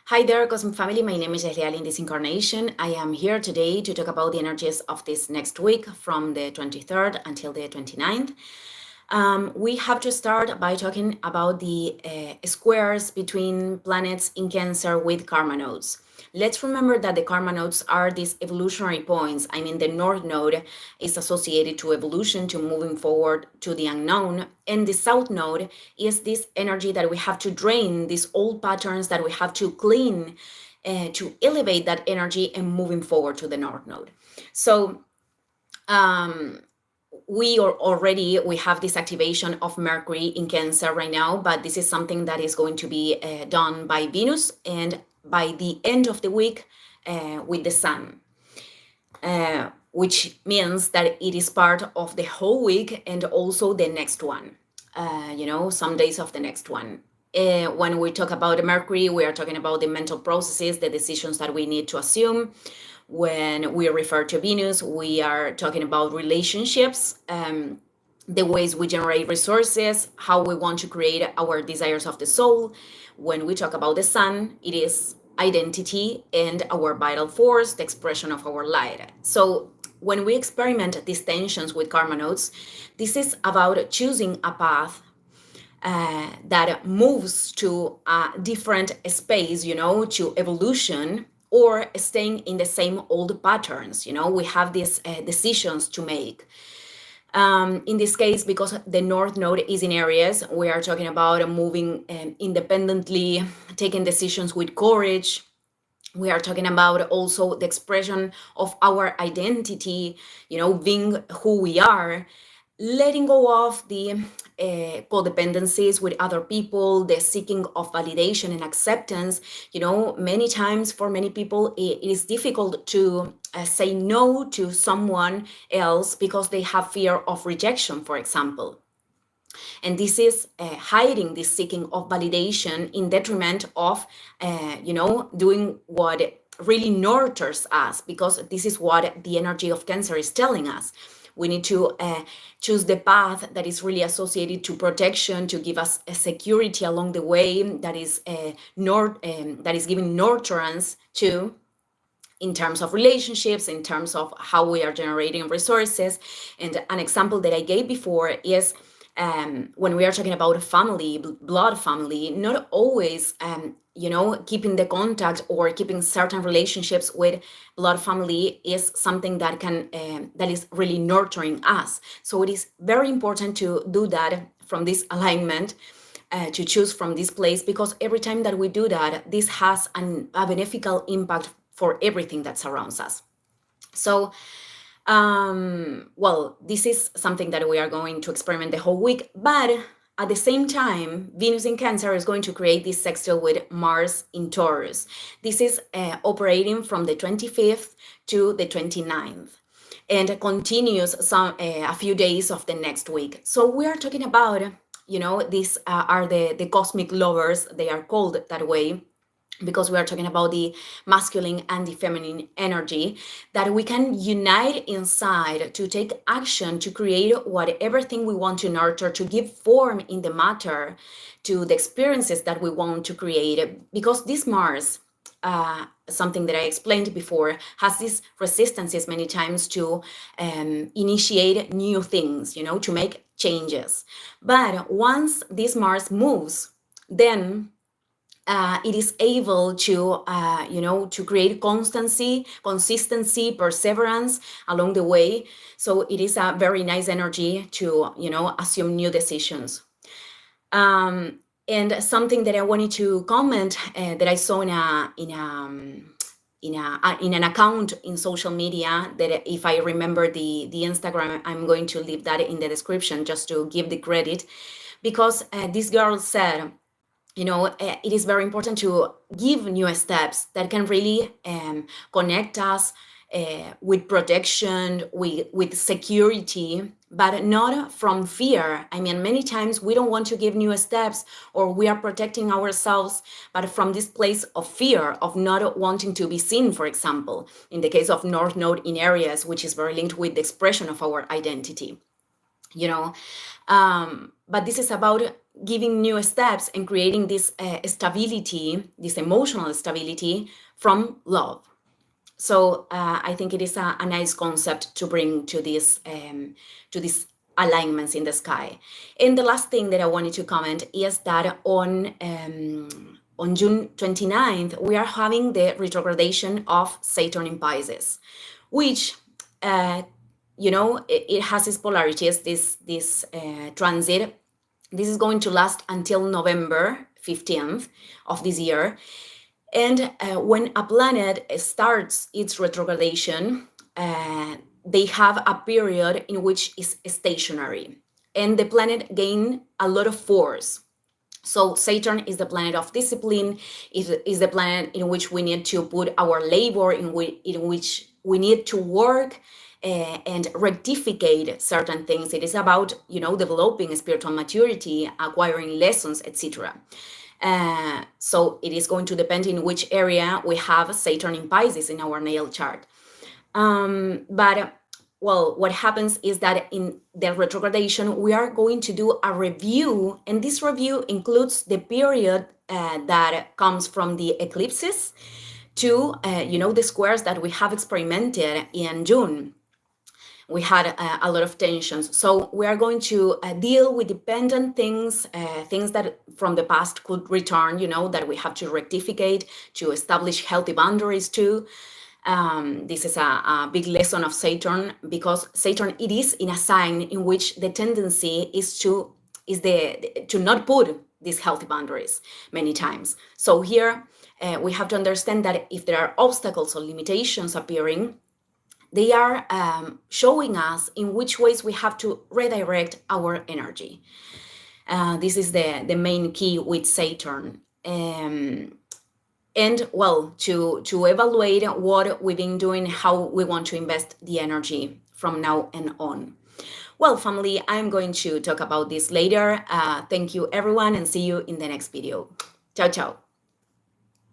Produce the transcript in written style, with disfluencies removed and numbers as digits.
Hi there, Cosmic Family. My name is Elial in this incarnation. I am here today to talk about the energies of this next week from the 23rd until the 29th. We have to start by talking about the squares between planets in Cancer with karma nodes. Let's remember that the karma nodes are these evolutionary points. I mean, the North Node is associated to evolution, to moving forward to the unknown. And the South Node is this energy that we have to drain, these old patterns that we have to clean to elevate that energy and moving forward to the North Node. So, we have this activation of Mercury in Cancer right now, but this is something that is going to be done by Venus and by the end of the week with the Sun, which means that it is part of the whole week and also the next one, some days of the next one. When we talk about Mercury, we are talking about the mental processes, the decisions that we need to assume. When we refer to Venus, we are talking about relationships, the ways we generate resources, how we want to create our desires of the soul. When we talk about the Sun, it is identity and our vital force, the expression of our light. So when we experiment these tensions with karma nodes, this is about choosing a path that moves to a different space, to evolution, or staying in the same old patterns. We have these decisions to make. In this case, because the North Node is in Aries, we are talking about moving independently, taking decisions with courage. We are talking about also the expression of our identity, being who we are, letting go of the codependencies with other people, the seeking of validation and acceptance. Many times for many people, it is difficult to say no to someone else because they have fear of rejection, for example. And this is hiding this seeking of validation in detriment of, doing what really nurtures us, because this is what the energy of Cancer is telling us. We need to choose the path that is really associated to protection, to give us a security along the way, that is giving nurturance to, in terms of relationships, in terms of how we are generating resources. And an example that I gave before is when we are talking about family, blood family, not always keeping the contact or keeping certain relationships with blood family is something that that is really nurturing us. So it is very important to do that from this alignment, to choose from this place, because every time that we do that, this has a beneficial impact for everything that surrounds us. So this is something that we are going to experiment the whole week, but at the same time, Venus in Cancer is going to create this sextile with Mars in Taurus. This is operating from the 25th to the 29th and continues a few days of the next week. So we are talking about, these are the cosmic lovers. They are called that way because we are talking about the masculine and the feminine energy, that we can unite inside to take action to create whatever thing we want to nurture, to give form in the matter to the experiences that we want to create. Because this Mars, something that I explained before, has these resistances many times to initiate new things, to make changes. But once this Mars moves, then it is able to, to create consistency, perseverance along the way. So it is a very nice energy to, assume new decisions. And something that I wanted to comment that I saw in an account in social media, that if I remember the Instagram, I'm going to leave that in the description just to give the credit, because this girl said, it is very important to give new steps that can really connect us with protection, with security, but not from fear. I mean, many times we don't want to give new steps, or we are protecting ourselves, but from this place of fear, of not wanting to be seen, for example, in the case of North Node in Aries, which is very linked with the expression of our identity. but this is about giving new steps and creating this stability, this emotional stability from love. So I think it is a nice concept to bring to these alignments in the sky. And the last thing that I wanted to comment is that on June 29th, we are having the retrogradation of Saturn in Pisces, which it has its polarities. This transit, this is going to last until November 15th of this year. And when a planet starts its retrogradation, they have a period in which is stationary, and the planet gain a lot of force. So Saturn is the planet of discipline, is the planet in which we need to put our labor, in which we need to work and rectificate certain things. It is about, developing spiritual maturity, acquiring lessons, etc. So it is going to depend in which area we have Saturn in Pisces in our natal chart. But what happens is that in the retrogradation, we are going to do a review, and this review includes the period that comes from the eclipses to, the squares that we have experimented in June. We had a lot of tensions. So we are going to deal with dependent things, things that from the past could return, that we have to rectificate, to establish healthy boundaries too. This is a big lesson of Saturn, because Saturn, it is in a sign in which the tendency is to not put these healthy boundaries many times. So here we have to understand that if there are obstacles or limitations appearing, they are showing us in which ways we have to redirect our energy. This is the main key with Saturn. And to evaluate what we've been doing, how we want to invest the energy from now and on. Well, family, I'm going to talk about this later. Thank you, everyone, and see you in the next video. Ciao, ciao.